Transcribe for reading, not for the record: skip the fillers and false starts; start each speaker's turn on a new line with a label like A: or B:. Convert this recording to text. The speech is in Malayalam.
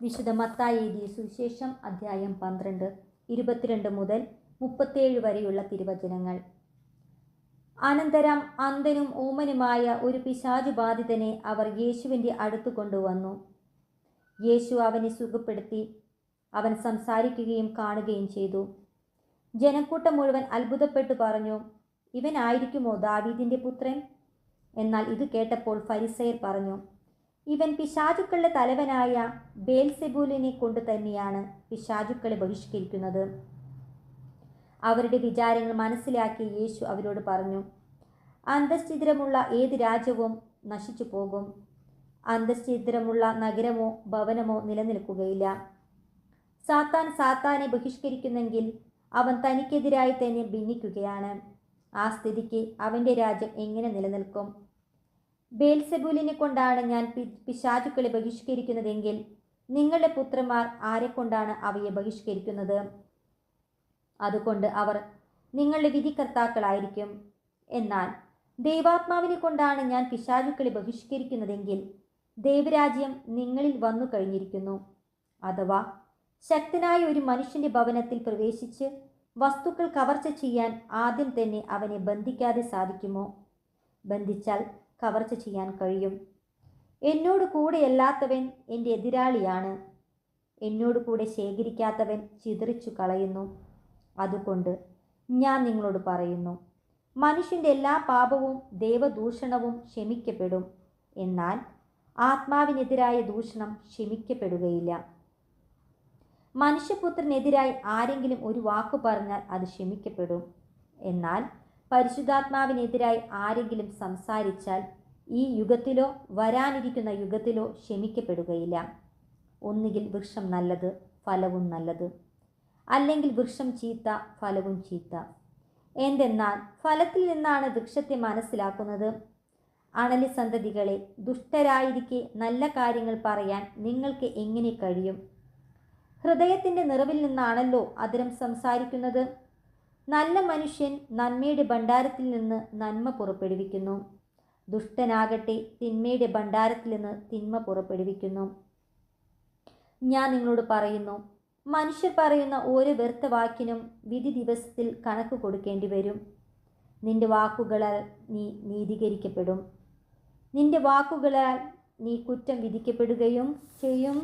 A: വിശുദ്ധ മത്തായി എഴുതിയ സുവിശേഷം അധ്യായം 12 22 മുതൽ 37 വരെയുള്ള തിരുവചനങ്ങൾ. അനന്തരം അന്ധനും ഊമനുമായ ഒരു പിശാചുബാധിതനെ അവർ യേശുവിൻ്റെ അടുത്തു കൊണ്ടുവന്നു. യേശു അവനെ സുഖപ്പെടുത്തി. അവൻ സംസാരിക്കുകയും കാണുകയും ചെയ്തു. ജനക്കൂട്ടം മുഴുവൻ അത്ഭുതപ്പെട്ടു പറഞ്ഞു, ഇവനായിരിക്കുമോ ദാവീദിൻ്റെ പുത്രൻ? എന്നാൽ ഇത് കേട്ടപ്പോൾ ഫരിസയർ പറഞ്ഞു, ഇവൻ പിശാചുക്കളുടെ തലവനായ ബേൽസെബൂലിനെ കൊണ്ട് തന്നെയാണ് പിശാചുക്കളെ ബഹിഷ്കരിക്കുന്നത്. അവരുടെ വിചാരങ്ങൾ മനസ്സിലാക്കി യേശു അവരോട് പറഞ്ഞു, അന്തഃഛിദ്രമുള്ള ഏത് രാജ്യവും നശിച്ചു പോകും. അന്തഃഛിദ്രമുള്ള നഗരമോ ഭവനമോ നിലനിൽക്കുകയില്ല. സാത്താൻ സാത്താനെ ബഹിഷ്കരിക്കുന്നെങ്കിൽ അവൻ തനിക്കെതിരായി തന്നെ ഭിന്നിക്കുകയാണ്. ആ സ്ഥിതിക്ക് അവൻ്റെ രാജ്യം എങ്ങനെ നിലനിൽക്കും? ബേൽസെബൂലിനെ കൊണ്ടാണ് ഞാൻ പിശാചുക്കളെ ബഹിഷ്കരിക്കുന്നതെങ്കിൽ നിങ്ങളുടെ പുത്രന്മാർ ആരെക്കൊണ്ടാണ് അവയെ ബഹിഷ്കരിക്കുന്നത്? അതുകൊണ്ട് അവർ നിങ്ങളുടെ വിധികർത്താക്കളായിരിക്കും. എന്നാൽ ദൈവാത്മാവിനെ കൊണ്ടാണ് ഞാൻ പിശാചുക്കളെ ബഹിഷ്കരിക്കുന്നതെങ്കിൽ ദൈവരാജ്യം നിങ്ങളിൽ വന്നു കഴിഞ്ഞിരിക്കുന്നു. അഥവാ ശക്തനായ ഒരു മനുഷ്യൻ്റെ ഭവനത്തിൽ പ്രവേശിച്ച് വസ്തുക്കൾ കവർച്ച ചെയ്യാൻ ആദ്യം തന്നെ അവനെ ബന്ധിക്കാതെ സാധിക്കുമോ? ബന്ധിച്ചാൽ കവർച്ച ചെയ്യാൻ കഴിയും. എന്നോട് കൂടെയല്ലാത്തവൻ എൻ്റെ എതിരാളിയാണ്. എന്നോട് കൂടെ ശേഖരിക്കാത്തവൻ ചിതറിച്ചു കളയുന്നു. അതുകൊണ്ട് ഞാൻ നിങ്ങളോട് പറയുന്നു, മനുഷ്യൻ്റെ എല്ലാ പാപവും ദൈവദൂഷണവും ക്ഷമിക്കപ്പെടും. എന്നാൽ ആത്മാവിനെതിരായ ദൂഷണം ക്ഷമിക്കപ്പെടുകയില്ല. മനുഷ്യപുത്രനെതിരായി ആരെങ്കിലും ഒരു വാക്കു പറഞ്ഞാൽ അത് ക്ഷമിക്കപ്പെടും. എന്നാൽ പരിശുദ്ധാത്മാവിനെതിരായി ആരെങ്കിലും സംസാരിച്ചാൽ ഈ യുഗത്തിലോ വരാനിരിക്കുന്ന യുഗത്തിലോ ക്ഷമിക്കപ്പെടുകയില്ല. ഒന്നുകിൽ വൃക്ഷം നല്ലത്, ഫലവും നല്ലത്, അല്ലെങ്കിൽ വൃക്ഷം ചീത്ത, ഫലവും ചീത്ത. എന്തെന്നാൽ ഫലത്തിൽ നിന്നാണ് വൃക്ഷത്തെ മനസ്സിലാക്കുന്നത്. അണലി സന്തതികളെ, ദുഷ്ടരായിരിക്കെ നല്ല കാര്യങ്ങൾ പറയാൻ നിങ്ങൾക്ക് എങ്ങനെ കഴിയും? ഹൃദയത്തിൻ്റെ നിറവിൽ നിന്നാണല്ലോ അധരം സംസാരിക്കുന്നത്. നല്ല മനുഷ്യൻ നന്മയുടെ ഭണ്ഡാരത്തിൽ നിന്ന് നന്മ പുറപ്പെടുവിക്കുന്നു. ദുഷ്ടനാകട്ടെ തിന്മയുടെ ഭണ്ഡാരത്തിൽ നിന്ന് തിന്മ പുറപ്പെടുവിക്കുന്നു. ഞാൻ നിങ്ങളോട് പറയുന്നു, മനുഷ്യർ പറയുന്ന ഓരോ വ്യർത്ഥ വാക്കിനും വിധി ദിവസത്തിൽ കണക്ക് കൊടുക്കേണ്ടി വരും. നിന്റെ വാക്കുകളാൽ നീ നീതീകരിക്കപ്പെടും, നിന്റെ വാക്കുകളാൽ നീ കുറ്റം വിധിക്കപ്പെടുകയും ചെയ്യും.